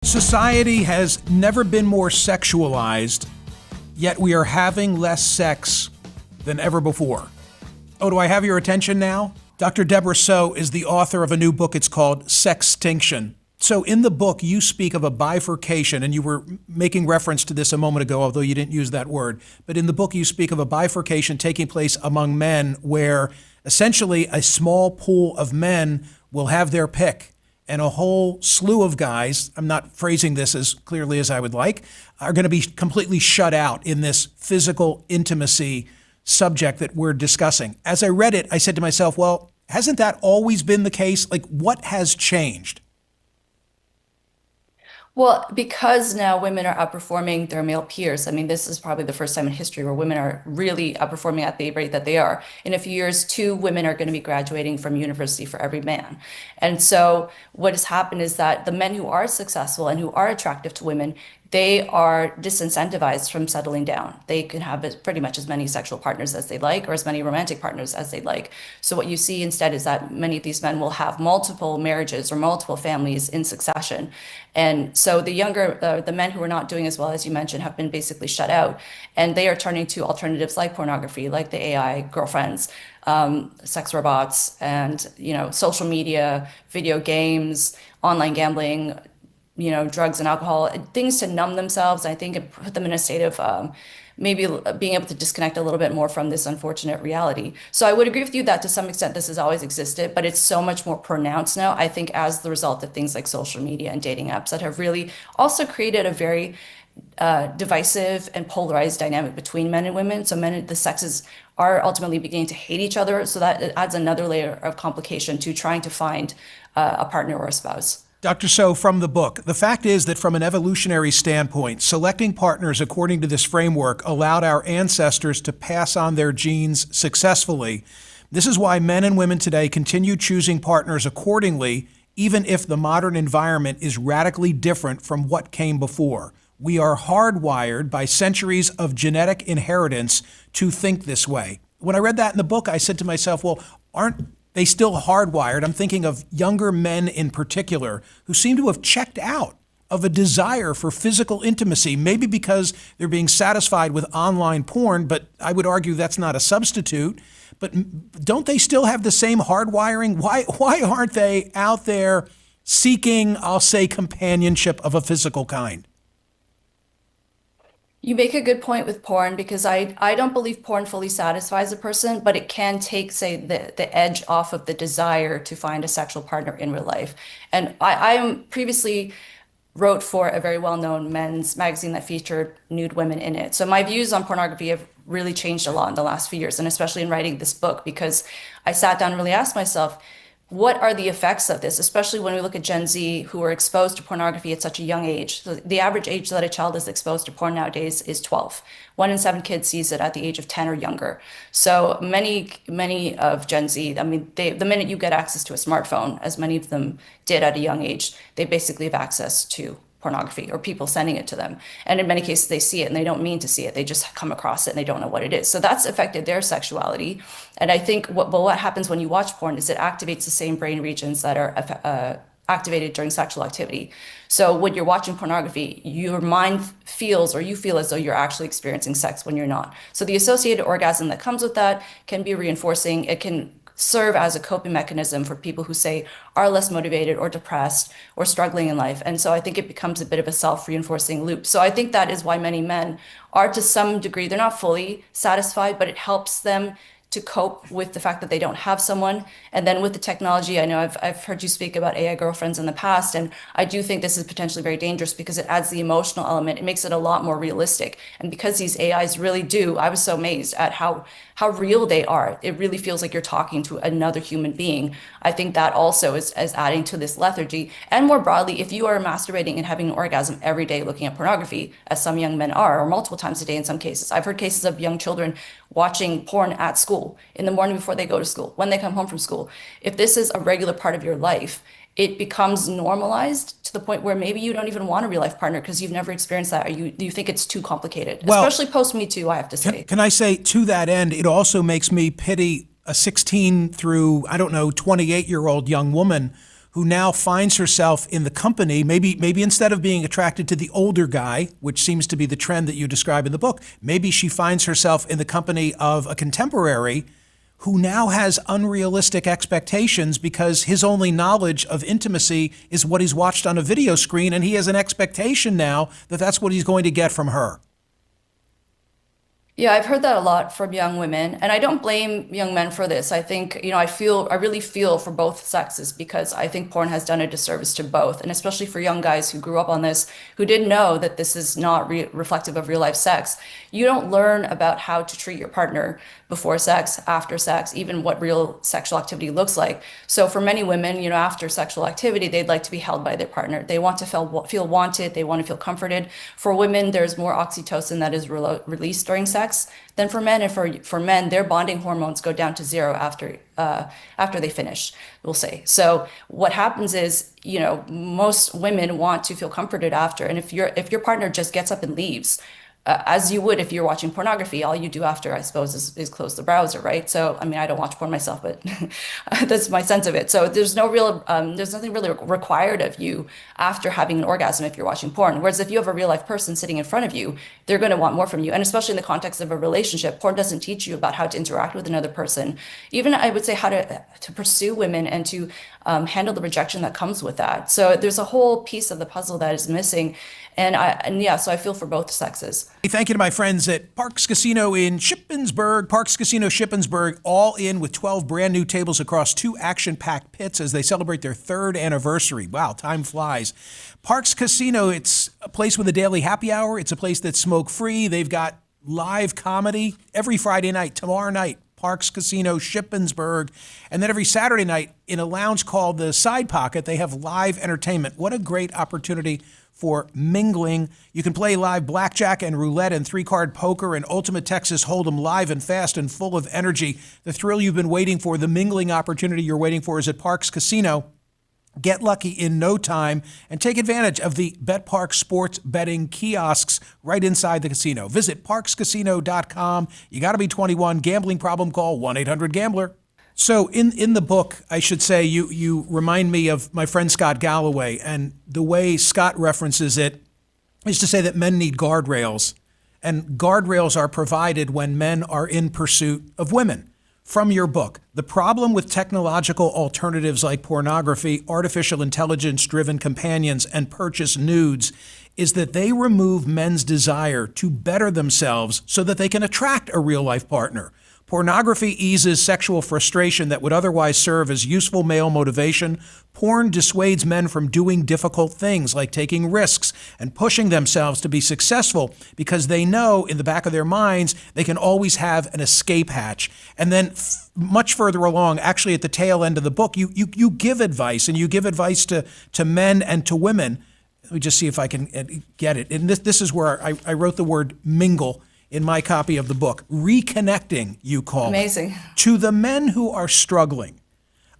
Society has never been more sexualized, yet we are having less sex than ever before. Oh, do I have your attention now? Dr. Debra Soh is the author of a new book. It's called Sextinction. So in the book, you speak of a bifurcation, and you were making reference to this a moment ago, although you didn't use that word. But in the book, you speak of a bifurcation taking place among men where essentially a small pool of men will have their pick, and a whole slew of guys, I'm not phrasing this as clearly as I would like, are going to be completely shut out in this physical intimacy subject that we're discussing. As I read it, I said to myself, well, hasn't that always been the case? Like, what has changed? Well, because now women are outperforming their male peers. I mean, this is probably the first time in history where women are really outperforming at the rate that they are. In a few years, 2 women are going to be graduating from university for every man. And so what has happened is that the men who are successful and who are attractive to women, they are disincentivized from settling down. They can have pretty much as many sexual partners as they like, or as many romantic partners as they like. So what you see instead is that many of these men will have multiple marriages or multiple families in succession. And so the men who are not doing as well, as you mentioned, have been basically shut out. And they are turning to alternatives like pornography, like the AI girlfriends, sex robots, and social media, video games, online gambling, drugs and alcohol, things to numb themselves. I think it put them in a state of maybe being able to disconnect a little bit more from this unfortunate reality. So I would agree with you that to some extent this has always existed, but it's so much more pronounced now, I think, as the result of things like social media and dating apps that have really also created a very divisive and polarized dynamic between men and women. So the sexes are ultimately beginning to hate each other. So that it adds another layer of complication to trying to find a partner or a spouse. Dr. Soh, from the book, the fact is that from an evolutionary standpoint, selecting partners according to this framework allowed our ancestors to pass on their genes successfully. This is why men and women today continue choosing partners accordingly, even if the modern environment is radically different from what came before. We are hardwired by centuries of genetic inheritance to think this way. When I read that in the book, I said to myself, well, aren't they still hardwired? I'm thinking of younger men in particular who seem to have checked out of a desire for physical intimacy, maybe because they're being satisfied with online porn, but I would argue that's not a substitute. But don't they still have the same hardwiring? Why aren't they out there seeking, I'll say, companionship of a physical kind? You make a good point with porn because I don't believe porn fully satisfies a person, but it can take, say, the edge off of the desire to find a sexual partner in real life. And I previously wrote for a very well-known men's magazine that featured nude women in it. So my views on pornography have really changed a lot in the last few years, and especially in writing this book, because I sat down and really asked myself, what are the effects of this, especially when we look at Gen Z who are exposed to pornography at such a young age? So the average age that a child is exposed to porn nowadays is 12. 1 in 7 kids sees it at the age of 10 or younger. So many of Gen Z, I mean, the minute you get access to a smartphone, as many of them did at a young age, they basically have access to pornography or people sending it to them. And in many cases, they see it and they don't mean to see it. They just come across it and they don't know what it is. So that's affected their sexuality. And I think what happens when you watch porn is it activates the same brain regions that are activated during sexual activity. So when you're watching pornography, your mind feels, or you feel as though you're actually experiencing sex when you're not. So the associated orgasm that comes with that can be reinforcing. It can serve as a coping mechanism for people who, say, are less motivated or depressed or struggling in life. And so I think it becomes a bit of a self-reinforcing loop. So I think that is why many men are, to some degree, they're not fully satisfied, but it helps them to cope with the fact that they don't have someone. And then with the technology, I know I've heard you speak about AI girlfriends in the past, and I do think this is potentially very dangerous because it adds the emotional element. It makes it a lot more realistic. And because these AIs really do, I was so amazed at how real they are. It really feels like you're talking to another human being. I think that also is adding to this lethargy. And more broadly, if you are masturbating and having an orgasm every day looking at pornography, as some young men are, or multiple times a day in some cases. I've heard cases of young children watching porn at school, in the morning before they go to school, when they come home from school. If this is a regular part of your life, it becomes normalized to the point where maybe you don't even want a real life partner because you've never experienced that, or you think it's too complicated, Well, especially post Me Too, I have to say. Can I say, to that end, it also makes me pity a 16 through, I don't know, 28-year-old young woman who now finds herself in the company, maybe instead of being attracted to the older guy, which seems to be the trend that you describe in the book, maybe she finds herself in the company of a contemporary who now has unrealistic expectations because his only knowledge of intimacy is what he's watched on a video screen, and he has an expectation now that that's what he's going to get from her. Yeah, I've heard that a lot from young women, and I don't blame young men for this. I think, I really feel for both sexes because I think porn has done a disservice to both, and especially for young guys who grew up on this, who didn't know that this is not reflective of real life sex. You don't learn about how to treat your partner before sex, after sex, even what real sexual activity looks like. So for many women, after sexual activity, they'd like to be held by their partner. They want to feel wanted. They want to feel comforted. For women, there's more oxytocin that is released during sex than for men. And for men, their bonding hormones go down to zero after they finish, we'll say. So what happens is, most women want to feel comforted after. And if your partner just gets up and leaves, as you would if you're watching pornography, all you do after, I suppose, is close the browser, right? So, I mean, I don't watch porn myself, but that's my sense of it. So there's nothing really required of you after having an orgasm if you're watching porn. Whereas if you have a real life person sitting in front of you, they're going to want more from you. And especially in the context of a relationship, porn doesn't teach you about how to interact with another person. Even I would say how to pursue women and to handle the rejection that comes with that. So there's a whole piece of the puzzle that is missing. So I feel for both sexes. Thank you to my friends at Parks Casino in Shippensburg. Parks Casino Shippensburg, all in with 12 brand new tables across 2 action-packed pits as they celebrate their 3rd anniversary. Wow, time flies. Parks Casino, it's a place with a daily happy hour. It's a place that's smoke-free. They've got live comedy every Friday night, tomorrow night. Parks Casino Shippensburg. And then every Saturday night in a lounge called the Side Pocket, they have live entertainment. What a great opportunity for mingling. You can play live blackjack and roulette and 3-card poker and Ultimate Texas Hold'em live and fast and full of energy. The thrill you've been waiting for, the mingling opportunity you're waiting for is at Parks Casino. Get lucky in no time and take advantage of the BetPark sports betting kiosks right inside the casino. Visit parkscasino.com. You got to be 21. Gambling problem, call 1-800-GAMBLER. So in the book, I should say, you remind me of my friend Scott Galloway, and the way Scott references it is to say that men need guardrails, and guardrails are provided when men are in pursuit of women. From your book, the problem with technological alternatives like pornography, artificial intelligence-driven companions, and purchase nudes is that they remove men's desire to better themselves so that they can attract a real-life partner. Pornography eases sexual frustration that would otherwise serve as useful male motivation. Porn dissuades men from doing difficult things like taking risks and pushing themselves to be successful because they know in the back of their minds they can always have an escape hatch. And then much further along, actually at the tail end of the book, you give advice, and you give advice to men and to women. Let me just see if I can get it. And this is where I wrote the word mingle in my copy of the book. Reconnecting, you call Amazing. it. To the men who are struggling,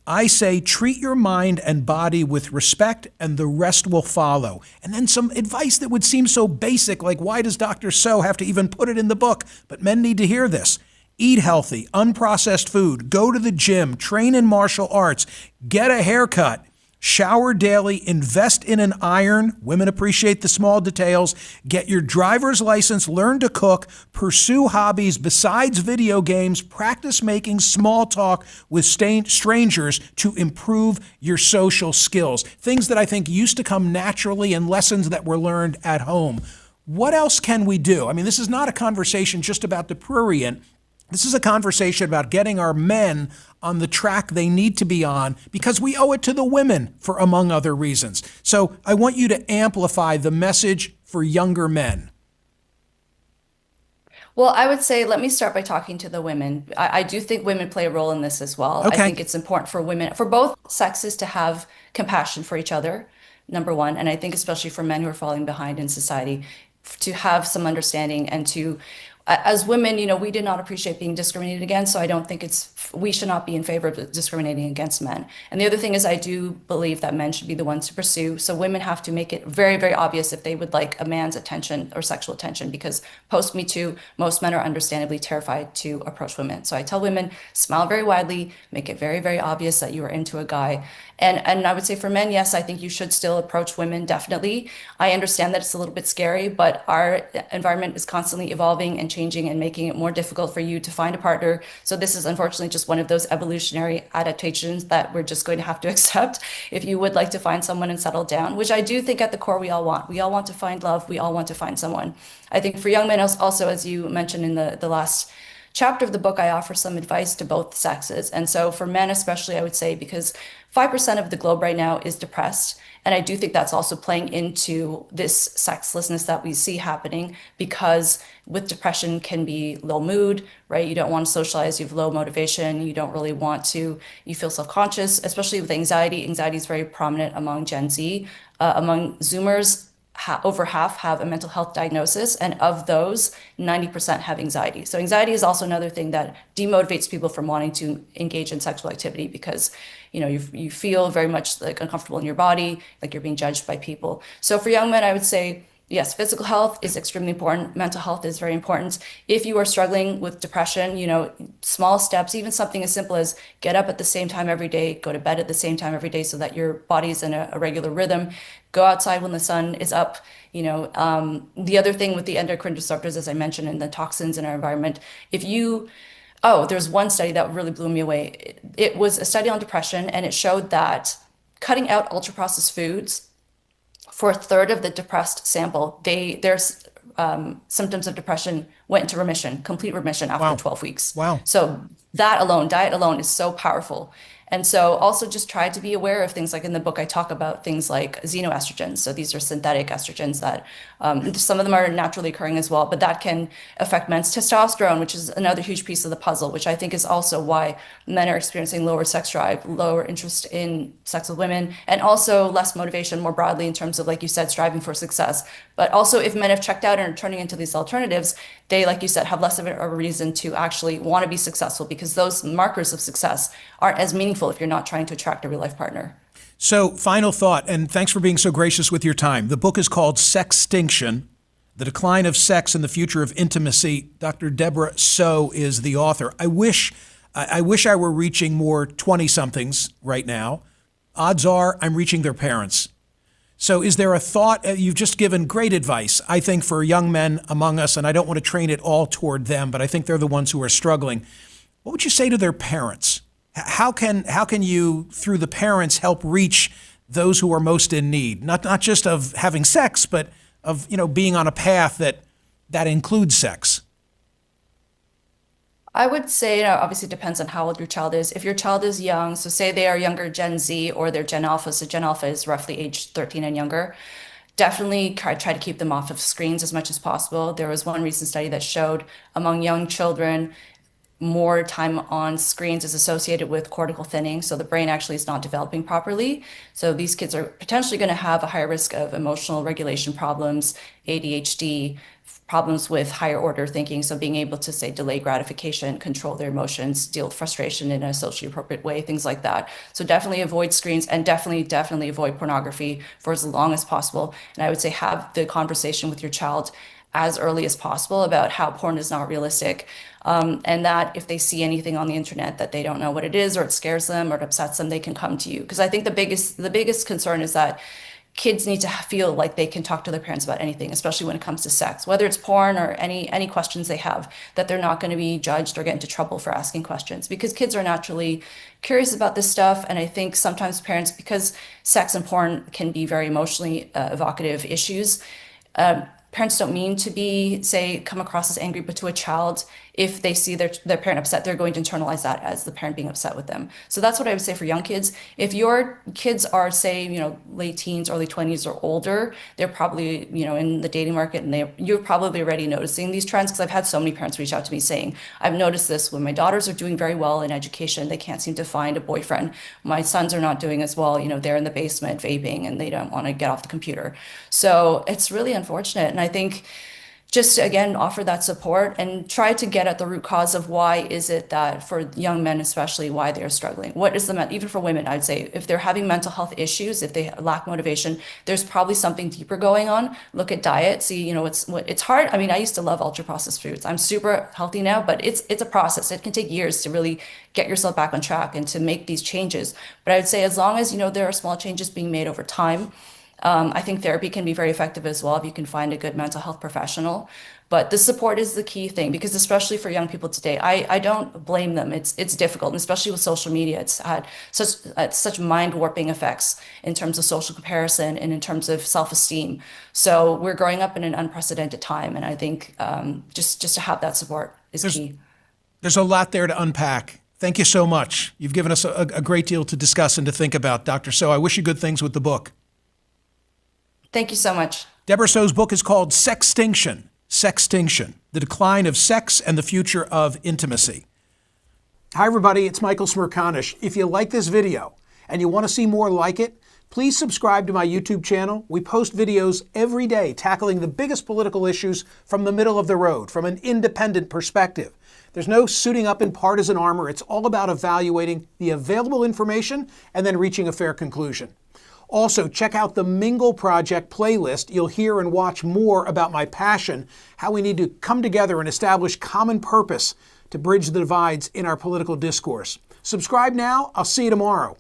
I say treat your mind and body with respect and the rest will follow. And then some advice that would seem so basic, like why does Dr. Soh have to even put it in the book? But men need to hear this. Eat healthy, unprocessed food, go to the gym, train in martial arts, get a haircut, shower daily, invest in an iron. Women appreciate the small details. Get your driver's license, learn to cook, pursue hobbies besides video games, practice making small talk with strangers to improve your social skills. Things that I think used to come naturally and lessons that were learned at home. What else can we do? I mean, this is not a conversation just about the prurient. This is a conversation about getting our men on the track they need to be on because we owe it to the women for among other reasons. So I want you to amplify the message for younger men. Well, I would say, let me start by talking to the women. I do think women play a role in this as well. Okay. I think it's important for women, for both sexes, to have compassion for each other, number one. And I think especially for men who are falling behind in society, to have some understanding and to, as women, we did not appreciate being discriminated against. So I don't think it's we should not be in favor of discriminating against men. And the other thing is, I do believe that men should be the ones to pursue. So women have to make it very, very obvious if they would like a man's attention or sexual attention, because post Me Too, most men are understandably terrified to approach women. So I tell women, smile very widely, make it very, very obvious that you are into a guy. And I would say for men, yes, I think you should still approach women, definitely. I understand that it's a little bit scary, but our environment is constantly evolving and changing and making it more difficult for you to find a partner. So this is unfortunately just one of those evolutionary adaptations that we're just going to have to accept if you would like to find someone and settle down, which I do think at the core we all want. We all want to find love. We all want to find someone. I think for young men also, as you mentioned in the last chapter of the book, I offer some advice to both sexes. And so for men especially, I would say, because 5% of the globe right now is depressed. And I do think that's also playing into this sexlessness that we see happening, because with depression can be low mood, right? You don't want to socialize, you have low motivation, you don't really want to, you feel self-conscious, especially with anxiety. Anxiety is very prominent among Gen Z. Among Zoomers, over half have a mental health diagnosis, and of those, 90% have anxiety. So anxiety is also another thing that demotivates people from wanting to engage in sexual activity, because you feel very much like uncomfortable in your body, like you're being judged by people. So for young men, I would say, yes, physical health is extremely important. Mental health is very important. If you are struggling with depression, small steps, even something as simple as get up at the same time every day, go to bed at the same time every day so that your body's in a regular rhythm, go outside when the sun is up. The other thing with the endocrine disruptors, as I mentioned, and the toxins in our environment, there's one study that really blew me away. It was a study on depression, and it showed that cutting out ultra-processed foods, for a third of the depressed sample, their symptoms of depression went into remission, complete remission after Wow. 12 weeks. Wow. So that alone, diet alone, is so powerful. And so also just try to be aware of things like in the book, I talk about things like xenoestrogens. So these are synthetic estrogens that some of them are naturally occurring as well, but that can affect men's testosterone, which is another huge piece of the puzzle, which I think is also why men are experiencing lower sex drive, lower interest in sex with women, and also less motivation more broadly in terms of, like you said, striving for success. But also if men have checked out and are turning into these alternatives, they, like you said, have less of a reason to actually want to be successful, because those markers of success aren't as meaningful if you're not trying to attract a real life partner. So, final thought, and thanks for being so gracious with your time. The book is called Sextinction, The Decline of Sex and the Future of Intimacy. Dr. Debra Soh is the author. I wish I were reaching more 20-somethings right now. Odds are I'm reaching their parents. So is there a thought, you've just given great advice, I think, for young men among us, and I don't want to train it all toward them, but I think they're the ones who are struggling. What would you say to their parents? How can you, through the parents, help reach those who are most in need? Not just of having sex, but of being on a path that includes sex. I would say, obviously it depends on how old your child is. If your child is young, so say they are younger Gen Z or they're Gen Alpha, so Gen Alpha is roughly age 13 and younger, definitely try to keep them off of screens as much as possible. There was one recent study that showed among young children, more time on screens is associated with cortical thinning. So the brain actually is not developing properly. So these kids are potentially going to have a higher risk of emotional regulation problems, ADHD, problems with higher order thinking. So being able to, say, delay gratification, control their emotions, deal with frustration in a socially appropriate way, things like that. So definitely avoid screens, and definitely avoid pornography for as long as possible. And I would say have the conversation with your child as early as possible about how porn is not realistic. And that if they see anything on the internet that they don't know what it is, or it scares them or it upsets them, they can come to you. Because I think the biggest concern is that kids need to feel like they can talk to their parents about anything, especially when it comes to sex, whether it's porn or any questions they have, that they're not going to be judged or get into trouble for asking questions, because kids are naturally curious about this stuff. And I think sometimes parents, because sex and porn can be very emotionally evocative issues, parents don't mean to be, say, come across as angry, but to a child, if they see their parent upset, they're going to internalize that as the parent being upset with them. So that's what I would say for young kids. If your kids are, say, late teens, early 20s or older, they're probably, in the dating market, and you're probably already noticing these trends, because I've had so many parents reach out to me saying, I've noticed this when my daughters are doing very well in education, they can't seem to find a boyfriend. My sons are not doing as well, they're in the basement vaping and they don't want to get off the computer. So it's really unfortunate. And I think just to, again, offer that support and try to get at the root cause of why is it that for young men especially, why they're struggling. What is even for women, I'd say, if they're having mental health issues, if they lack motivation, there's probably something deeper going on. Look at diet. See, it's hard. I mean, I used to love ultra processed foods. I'm super healthy now, but it's a process. It can take years to really get yourself back on track and to make these changes. But I would say as long as, there are small changes being made over time, I think therapy can be very effective as well if you can find a good mental health professional. But the support is the key thing, because especially for young people today, I don't blame them. It's difficult, and especially with social media, it's had such mind warping effects in terms of social comparison and in terms of self-esteem. So we're growing up in an unprecedented time, and I think just to have that support is key. There's a lot there to unpack. Thank you so much. You've given us a great deal to discuss and to think about, Dr. Soh. I wish you good things with the book. Thank you so much. Debra Soh's book is called Sextinction, The Decline of Sex and the Future of Intimacy. Hi, everybody. It's Michael Smerconish. If you like this video and you want to see more like it, please subscribe to my YouTube channel. We post videos every day tackling the biggest political issues from the middle of the road, from an independent perspective. There's no suiting up in partisan armor. It's all about evaluating the available information and then reaching a fair conclusion. Also, check out the Mingle Project playlist. You'll hear and watch more about my passion, how we need to come together and establish common purpose to bridge the divides in our political discourse. Subscribe now. I'll see you tomorrow.